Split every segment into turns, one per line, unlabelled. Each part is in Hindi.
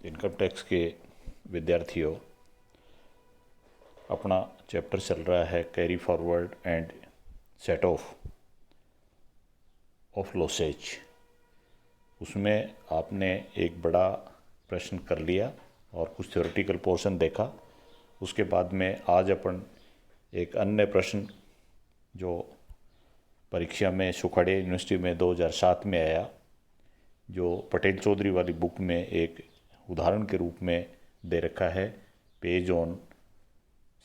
इनकम टैक्स के विद्यार्थियों, अपना चैप्टर चल रहा है carry forward and set of losses. उसमें आपने एक बड़ा प्रश्न कर लिया और कुछ थ्योरेटिकल पोर्शन देखा। उसके बाद में आज अपन एक अन्य प्रश्न जो परीक्षा में सुखाड़े यूनिवर्सिटी में 2007 में आया, जो पटेल चौधरी वाली बुक में एक उदाहरण के रूप में दे रखा है, पेज ऑन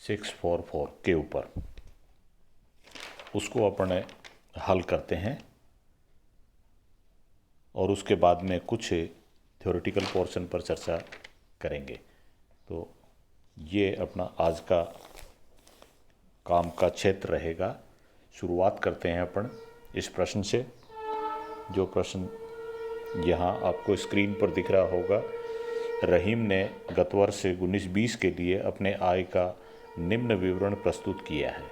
644 के ऊपर, उसको अपन हल करते हैं और उसके बाद में कुछ थ्योरेटिकल पोर्शन पर चर्चा करेंगे। तो ये अपना आज का काम का क्षेत्र रहेगा। शुरुआत करते हैं अपन इस प्रश्न से। जो प्रश्न यहाँ आपको स्क्रीन पर दिख रहा होगा, रहीम ने गत वर्ष 19-20 के लिए अपने आय का निम्न विवरण प्रस्तुत किया है।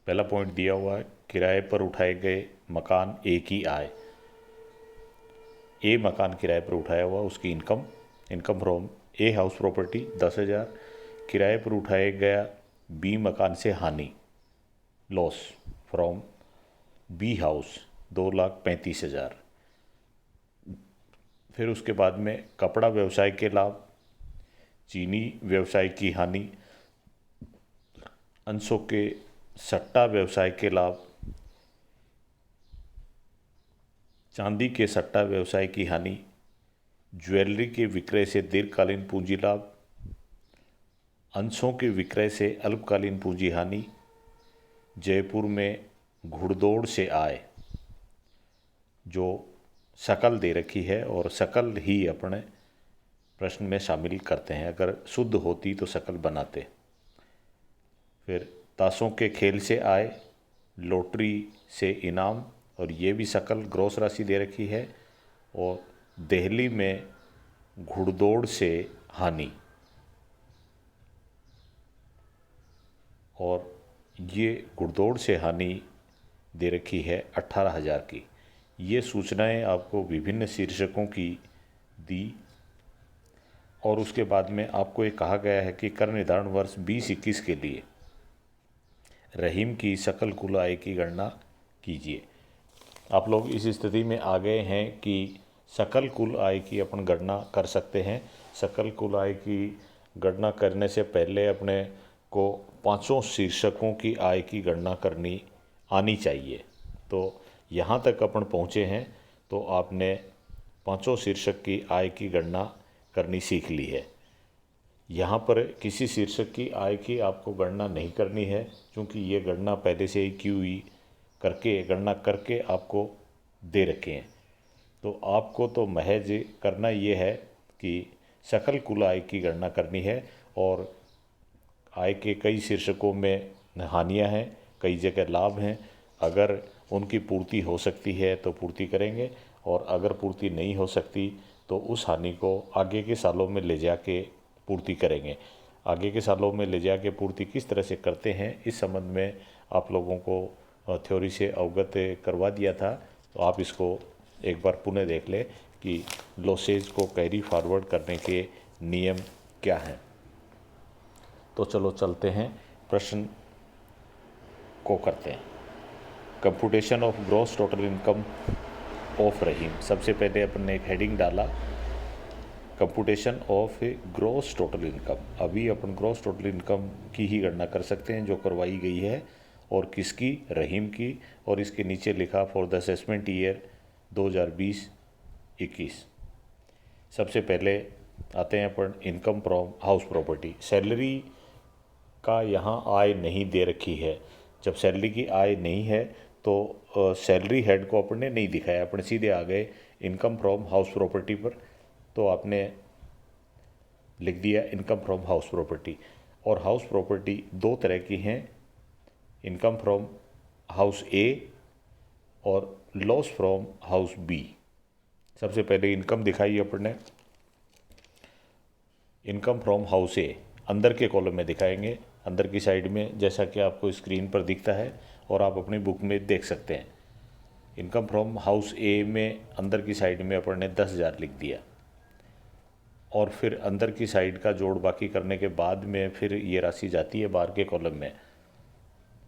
पहला पॉइंट दिया हुआ है, किराए पर उठाए गए मकान ए की आय। ए मकान किराए पर उठाया हुआ, उसकी income from a house property 10,000। किराए पर उठाया गया बी मकान से हानि, लॉस फ्रॉम बी हाउस 2,35,000। फिर उसके बाद में कपड़ा व्यवसाय के लाभ, चीनी व्यवसाय की हानि, अंशों के सट्टा व्यवसाय के लाभ, चांदी के सट्टा व्यवसाय की हानि, ज्वेलरी के विक्रय से दीर्घकालीन पूंजी लाभ, अंशों के विक्रय से अल्पकालीन पूंजी हानि, जयपुर में घुड़दौड़ से आय। जो शकल दे रखी है और शकल ही अपने प्रश्न में शामिल करते हैं, अगर शुद्ध होती तो शकल बनाते। फिर ताशों के खेल से आय, लॉटरी से इनाम, और ये भी शकल ग्रॉस राशि दे रखी है। और दिल्ली में घुड़दौड़ से हानि, और ये घुड़दौड़ से हानि दे रखी है 18,000 की। ये सूचनाएं आपको विभिन्न शीर्षकों की दी और उसके बाद में आपको ये कहा गया है कि कर निर्धारण वर्ष 20-21 के लिए रहीम की सकल कुल आय की गणना कीजिए। आप लोग इस स्थिति में आ गए हैं कि सकल कुल आय की अपन गणना कर सकते हैं। सकल कुल आय की गणना करने से पहले अपने को पांचों शीर्षकों की आय की गणना करनी आनी चाहिए। तो यहाँ तक अपन पहुँचे हैं तो आपने पांचों शीर्षक की आय की गणना करनी सीख ली है। यहाँ पर किसी शीर्षक की आय की आपको गणना नहीं करनी है, क्योंकि ये गणना पहले से ही QE करके गणना करके आपको दे रखे हैं। तो आपको तो महज करना ये है कि सकल कुल आय की गणना करनी है। और आय के कई शीर्षकों में हानियाँ हैं, कई जगह लाभ हैं। अगर उनकी पूर्ति हो सकती है तो पूर्ति करेंगे, और अगर पूर्ति नहीं हो सकती तो उस हानि को आगे के सालों में ले जाके पूर्ति करेंगे। आगे के सालों में ले जाके पूर्ति किस तरह से करते हैं, इस संबंध में आप लोगों को थ्योरी से अवगत करवा दिया था। तो आप इसको एक बार पुनः देख लें कि लॉसेज को कैरी फॉरवर्ड करने के नियम क्या हैं। तो चलो चलते हैं, प्रश्न को करते हैं। Computation of gross total income of Rahim. सबसे पहले अपन ने एक हेडिंग डाला, computation of gross total income. अभी अपन ग्रॉस टोटल इनकम की ही गणना कर सकते हैं जो करवाई गई है, और किसकी, रहीम की। और इसके नीचे लिखा फॉर द असेसमेंट ईयर 2020-21। सबसे पहले आते हैं अपन income from house property. Salary का यहाँ आय नहीं दे रखी है। जब सैलरी की आय नहीं है तो सैलरी हेड को अपन ने नहीं दिखाया, अपन सीधे आ गए इनकम फ्रॉम हाउस प्रॉपर्टी पर। तो आपने लिख दिया इनकम फ्रॉम हाउस प्रॉपर्टी। और हाउस प्रॉपर्टी दो तरह की हैं, इनकम फ्रॉम हाउस ए और लॉस फ्रॉम हाउस बी। सबसे पहले इनकम दिखाई अपन ने, इनकम फ्रॉम हाउस ए अंदर के कॉलम में दिखाएंगे, अंदर की साइड में, जैसा कि आपको स्क्रीन पर दिखता है और आप अपनी बुक में देख सकते हैं। इनकम फ्रॉम हाउस ए में अंदर की साइड में अपन ने 10,000 लिख दिया, और फिर अंदर की साइड का जोड़ बाकी करने के बाद में फिर ये राशि जाती है बाहर के कॉलम में।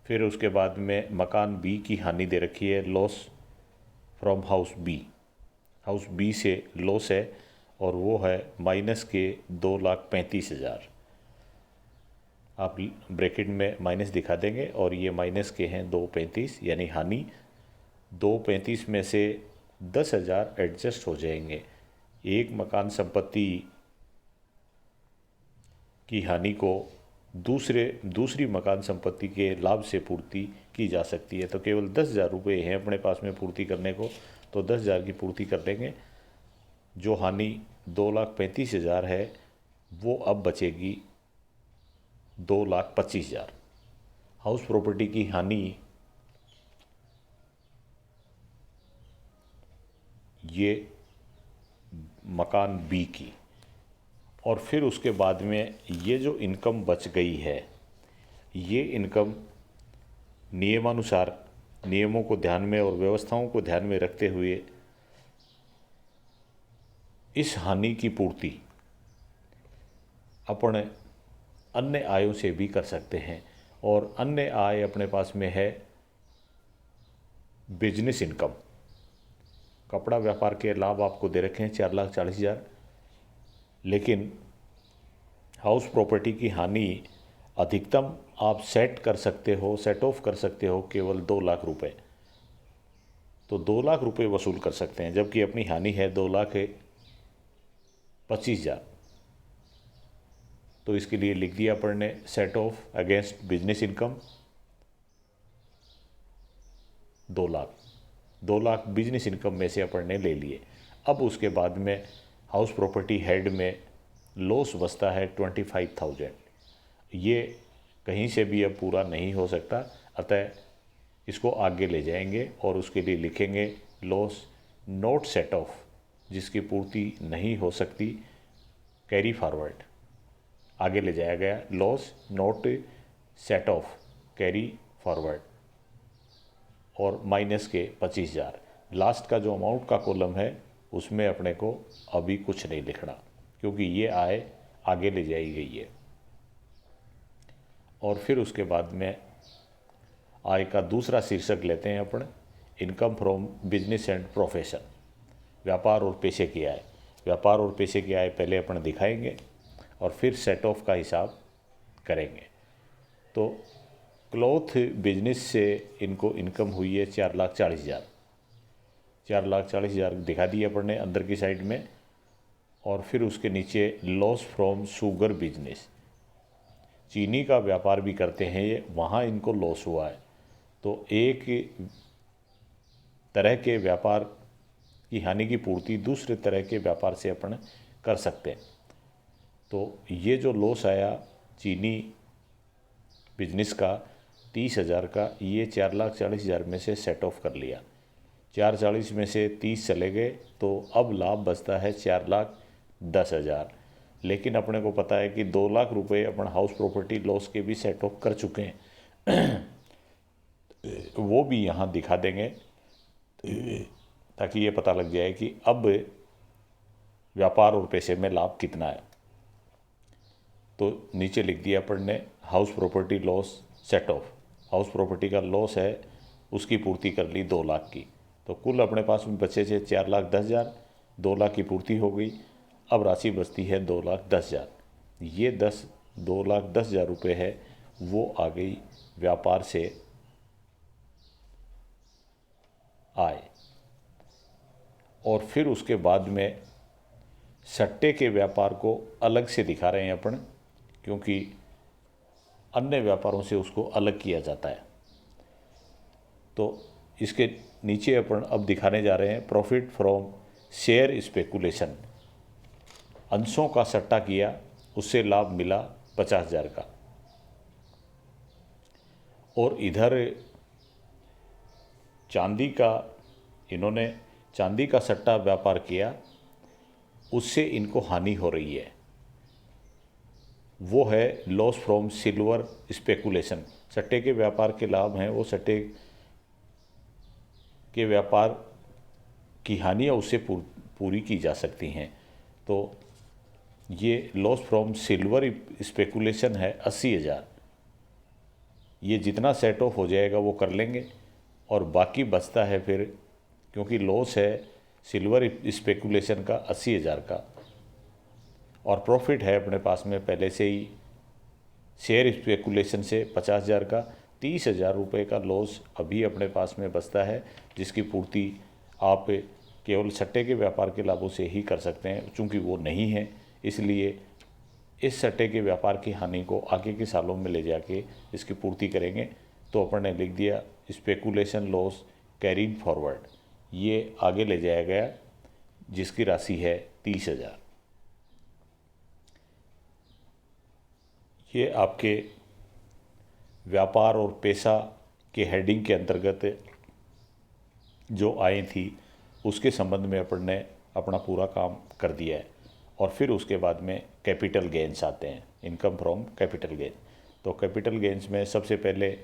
फिर उसके बाद में मकान बी की हानि दे रखी है, loss from house B. House B से लॉस है और वो है माइनस के 2,35,000। आप ब्रैकेट में माइनस दिखा देंगे और ये माइनस के हैं 2,35, यानी हानि 2,35 में से 10,000 एडजस्ट हो जाएंगे। एक मकान संपत्ति की हानि को दूसरी मकान संपत्ति के लाभ से पूर्ति की जा सकती है। तो केवल 10,000 रुपये हैं अपने पास में पूर्ति करने को, तो 10,000 की पूर्ति कर देंगे। जो हानि 2,35,000 है वो अब बचेगी 2,25,000। हाउस प्रॉपर्टी की हानि ये मकान बी की, और फिर उसके बाद में ये जो इनकम बच गई है, ये इनकम नियमानुसार, नियमों को ध्यान में और व्यवस्थाओं को ध्यान में रखते हुए इस हानि की पूर्ति अपन अन्य आयों से भी कर सकते हैं। और अन्य आय अपने पास में है बिजनेस इनकम। कपड़ा व्यापार के लाभ आपको दे रखे हैं 4,40,000, लेकिन हाउस प्रॉपर्टी की हानि अधिकतम आप सेट ऑफ कर सकते हो केवल 2,00,000 रुपये। तो 2,00,000 रुपये वसूल कर सकते हैं, जबकि अपनी हानि है 2,25,000। तो इसके लिए लिख दिया अपन ने set of against business income 2,00,000। 2,00,000 business income में से अपन ने ले लिए। अब उसके बाद में हाउस प्रॉपर्टी हेड में लॉस बचता है 25,000। ये कहीं से भी अब पूरा नहीं हो सकता, अतः इसको आगे ले जाएंगे और उसके लिए लिखेंगे लॉस नॉट सेट ऑफ, जिसकी पूर्ति नहीं हो सकती, कैरी फॉरवर्ड। आगे ले जाया गया loss not set of, carry forward, और माइनस के 25,000। लास्ट का जो अमाउंट का कॉलम है उसमें अपने को अभी कुछ नहीं लिखना, क्योंकि ये आय आगे ले जाई गई है। और फिर उसके बाद में आय का दूसरा शीर्षक लेते हैं अपन, income from business and profession, व्यापार और पेशे की आय। व्यापार और पेशे की आय पहले अपन दिखाएंगे और फिर सेट ऑफ का हिसाब करेंगे। तो क्लॉथ बिजनेस से इनको इनकम हुई है 4,40,000। 4,40,000 दिखा दिए अपन ने अंदर की साइड में। और फिर उसके नीचे लॉस फ्रॉम शुगर बिजनेस, चीनी का व्यापार भी करते हैं ये, वहाँ इनको लॉस हुआ है। तो एक तरह के व्यापार की हानि की पूर्ति दूसरे तरह के व्यापार से अपन कर सकते हैं। तो ये जो लॉस आया चीनी बिजनेस का 30,000 का, ये 4,40,000 में से सेट ऑफ कर लिया। 4,40 में से 30 चले गए, तो अब लाभ बचता है 4,10,000। लेकिन अपने को पता है कि 2,00,000 रुपये अपन हाउस प्रॉपर्टी लॉस के भी सेट ऑफ कर चुके हैं। वो भी यहाँ दिखा देंगे ताकि ये पता लग जाए कि अब व्यापार और पैसे में लाभ कितना है। तो नीचे लिख दिया अपन ने house property loss set of. House property का लॉस है उसकी पूर्ति कर ली 2,00,000 की। तो कुल अपने पास में बचे थे 4,10,000, 2,00,000 की पूर्ति हो गई। अब राशि बचती है 2,10,000। ये 2,10,000 रुपये है वो आ गई व्यापार से आय। और फिर उसके बाद में सट्टे के व्यापार को अलग से दिखा रहे हैं अपन, क्योंकि अन्य व्यापारों से उसको अलग किया जाता है। तो इसके नीचे अपन अब दिखाने जा रहे हैं प्रॉफिट फ्रॉम शेयर स्पेकुलेशन। अंशों का सट्टा किया, उससे लाभ मिला 50,000 का। और इधर इन्होंने चांदी का सट्टा व्यापार किया, उससे इनको हानि हो रही है, वो है लॉस फ्रॉम सिल्वर स्पेकुलेशन। सट्टे के व्यापार के लाभ हैं वो सट्टे के व्यापार की हानियाँ उससे पूरी की जा सकती हैं। तो ये लॉस फ्रॉम सिल्वर स्पेकुलेशन है 80,000। ये जितना सेट ऑफ हो जाएगा वो कर लेंगे और बाकी बचता है फिर, क्योंकि लॉस है सिल्वर स्पेकुलेशन का 80,000 का और प्रॉफिट है अपने पास में पहले से ही शेयर स्पेकुलेशन से 50,000 का, 30,000 रुपये का लॉस अभी अपने पास में बचता है, जिसकी पूर्ति आप केवल सट्टे के व्यापार के लाभों से ही कर सकते हैं। चूँकि वो नहीं है, इसलिए इस सट्टे के व्यापार की हानि को आगे के सालों में ले जाके इसकी पूर्ति करेंगे। तो अपन ने लिख दिया स्पेकुलेशन लॉस कैरीड फॉरवर्ड, ये आगे ले जाया गया, जिसकी राशि है 30,000। ये आपके व्यापार और पैसा के हेडिंग के अंतर्गत जो आय थी उसके संबंध में अपन ने अपना पूरा काम कर दिया है। और फिर उसके बाद में कैपिटल गेन्स आते हैं, इनकम फ्रॉम कैपिटल गेन। तो कैपिटल गेन्स में सबसे पहले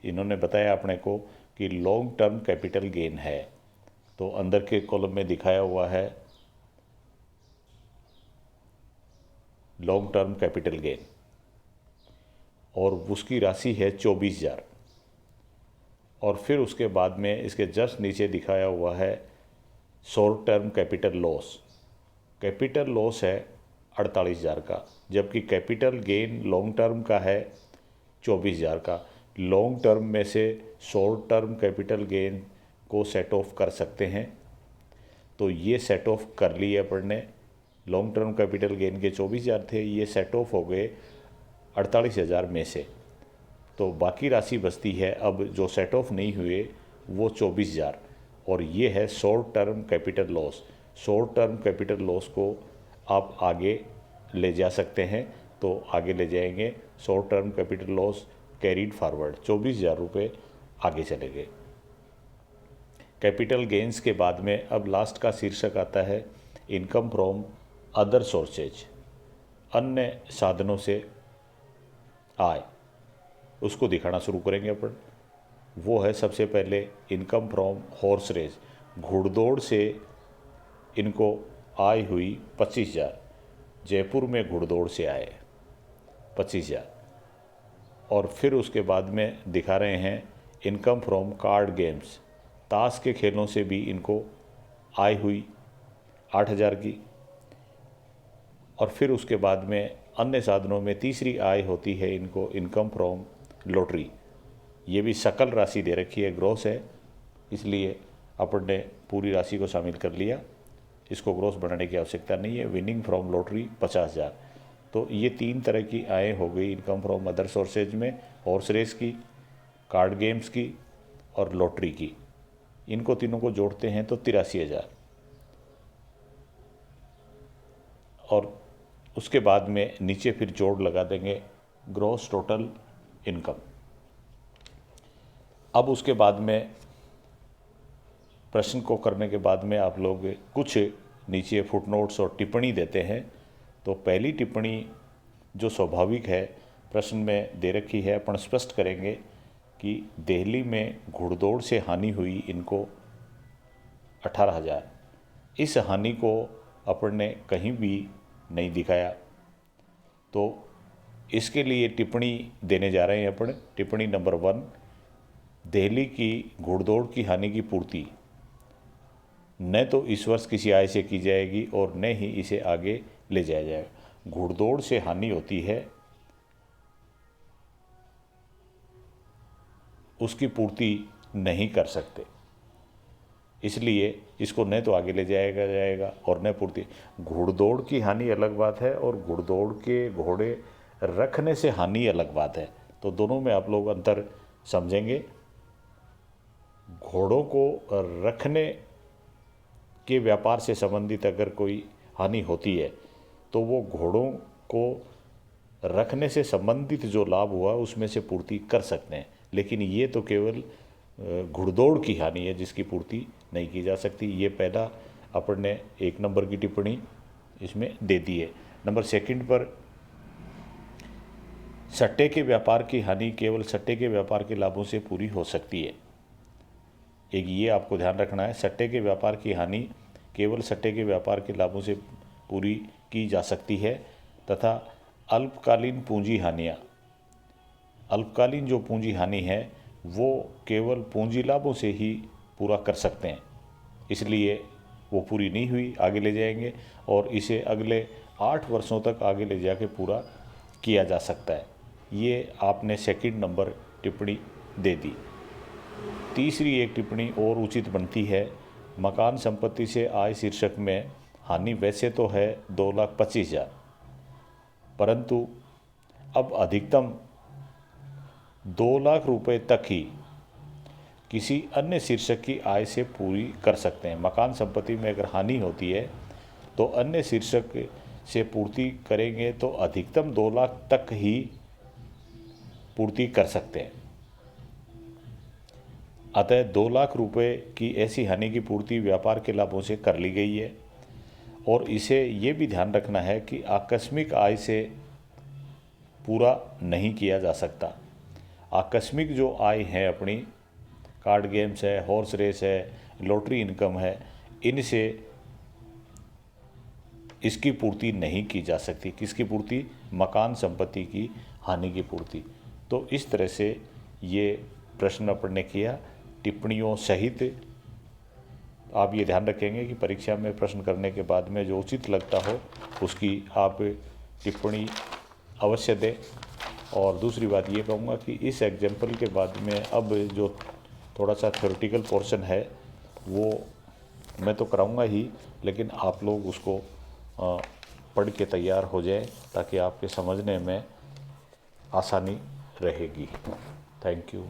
इन्होंने बताया अपने को कि लॉन्ग टर्म कैपिटल गेन है। तो अंदर के कॉलम में दिखाया हुआ है लॉन्ग टर्म कैपिटल गेन और उसकी राशि है 24,000। और फिर उसके बाद में इसके जस्ट नीचे दिखाया हुआ है short term capital loss. Capital loss है 48,000 का, जबकि कैपिटल गेन लॉन्ग टर्म का है 24,000 का। लॉन्ग टर्म में से शॉर्ट टर्म कैपिटल गेन को सेट ऑफ कर सकते हैं, तो ये सेट ऑफ कर लिए अपन ने। लॉन्ग टर्म कैपिटल गेन के 24,000 थे, ये सेट ऑफ हो गए 48,000 में से। तो बाकी राशि बचती है अब जो सेट ऑफ नहीं हुए वो 24,000, और ये है short term capital loss. Short term capital loss को आप आगे ले जा सकते हैं, तो आगे ले जाएंगे। Short term capital loss carried forward 24,000 रुपये आगे चले गए। कैपिटल गेन्स के बाद में अब लास्ट का शीर्षक आता है इनकम फ्रॉम अदर सोर्सेज, अन्य साधनों से आय। उसको दिखाना शुरू करेंगे अपन। वो है सबसे पहले इनकम फ्रॉम हॉर्स रेस, घुड़दौड़ से इनको आय हुई 25,000। जयपुर में घुड़दौड़ से आए 25,000। और फिर उसके बाद में दिखा रहे हैं इनकम फ्रॉम कार्ड गेम्स, ताश के खेलों से भी इनको आय हुई 8,000 की। और फिर उसके बाद में अन्य साधनों में तीसरी आय होती है इनको इनकम फ्रॉम लॉटरी। ये भी सकल राशि दे रखी है, ग्रॉस है, इसलिए अपन ने पूरी राशि को शामिल कर लिया, इसको ग्रॉस बनाने की आवश्यकता नहीं है। Winning from lottery 50,000। तो ये 3 तरह की आय हो गई इनकम फ्रॉम अदर सोर्सेज में, हॉर्स रेस की, कार्ड गेम्स की और लॉटरी की। इनको तीनों को जोड़ते हैं तो 83,000। और उसके बाद में नीचे फिर जोड़ लगा देंगे ग्रॉस टोटल इनकम। अब उसके बाद में प्रश्न को करने के बाद में आप लोग कुछ नीचे फुटनोट्स और टिप्पणी देते हैं। तो पहली टिप्पणी जो स्वाभाविक है प्रश्न में दे रखी है, अपन स्पष्ट करेंगे कि दिल्ली में घुड़दौड़ से हानि हुई इनको 18,000। इस हानि को अपन ने कहीं भी नहीं दिखाया, तो इसके लिए टिप्पणी देने जा रहे हैं अपन। टिप्पणी नंबर 1, दिल्ली की घुड़दौड़ की हानि की पूर्ति न तो इस वर्ष किसी आय से की जाएगी और न ही इसे आगे ले जाया जाएगा। घुड़दौड़ से हानि होती है, उसकी पूर्ति नहीं कर सकते, इसलिए इसको न तो आगे ले जाएगा और न पूर्ति। घुड़दौड़ की हानि अलग बात है और घुड़दौड़ के घोड़े रखने से हानि अलग बात है। तो दोनों में आप लोग अंतर समझेंगे। घोड़ों को रखने के व्यापार से संबंधित अगर कोई हानि होती है तो वो घोड़ों को रखने से संबंधित जो लाभ हुआ उसमें से पूर्ति कर सकते हैं, लेकिन ये तो केवल घुड़दौड़ की हानि है जिसकी पूर्ति नहीं की जा सकती। ये पहला अपन ने 1 नंबर की टिप्पणी इसमें दे दी है। नंबर 2 पर सट्टे के व्यापार की हानि केवल सट्टे के व्यापार के लाभों से पूरी हो सकती है। एक ये आपको ध्यान रखना है, सट्टे के व्यापार की हानि केवल सट्टे के व्यापार के लाभों से पूरी की जा सकती है तथा अल्पकालीन पूंजी हानियाँ, अल्पकालीन जो पूंजी हानि है वो केवल पूंजी लाभों से ही पूरा कर सकते हैं, इसलिए वो पूरी नहीं हुई, आगे ले जाएंगे और इसे अगले 8 वर्षों तक आगे ले जाके पूरा किया जा सकता है। ये आपने सेकंड नंबर टिप्पणी दे दी। तीसरी एक टिप्पणी और उचित बनती है, मकान संपत्ति से आय शीर्षक में हानि वैसे तो है 2,25,000, परंतु अब अधिकतम 2 लाख रुपए तक ही किसी अन्य शीर्षक की आय से पूरी कर सकते हैं। मकान संपत्ति में अगर हानि होती है तो अन्य शीर्षक से पूर्ति करेंगे तो अधिकतम 2 लाख तक ही पूर्ति कर सकते हैं। अतः 2 लाख रुपए की ऐसी हानि की पूर्ति व्यापार के लाभों से कर ली गई है और इसे ये भी ध्यान रखना है कि आकस्मिक आय से पूरा नहीं किया जा सकता। आकस्मिक जो आय है अपनी, कार्ड गेम्स है, हॉर्स रेस है, लॉटरी इनकम है, इनसे इसकी पूर्ति नहीं की जा सकती। किसकी पूर्ति? मकान संपत्ति की हानि की पूर्ति। तो इस तरह से ये प्रश्न अपन ने किया टिप्पणियों सहित। आप ये ध्यान रखेंगे कि परीक्षा में प्रश्न करने के बाद में जो उचित लगता हो उसकी आप टिप्पणी अवश्य दें। और दूसरी बात ये कहूँगा कि इस एग्जाम्पल के बाद में अब जो थोड़ा सा थ्योरेटिकल पोर्शन है वो मैं तो कराऊंगा ही, लेकिन आप लोग उसको पढ़ के तैयार हो जाएं ताकि आपके समझने में आसानी रहेगी। Thank you.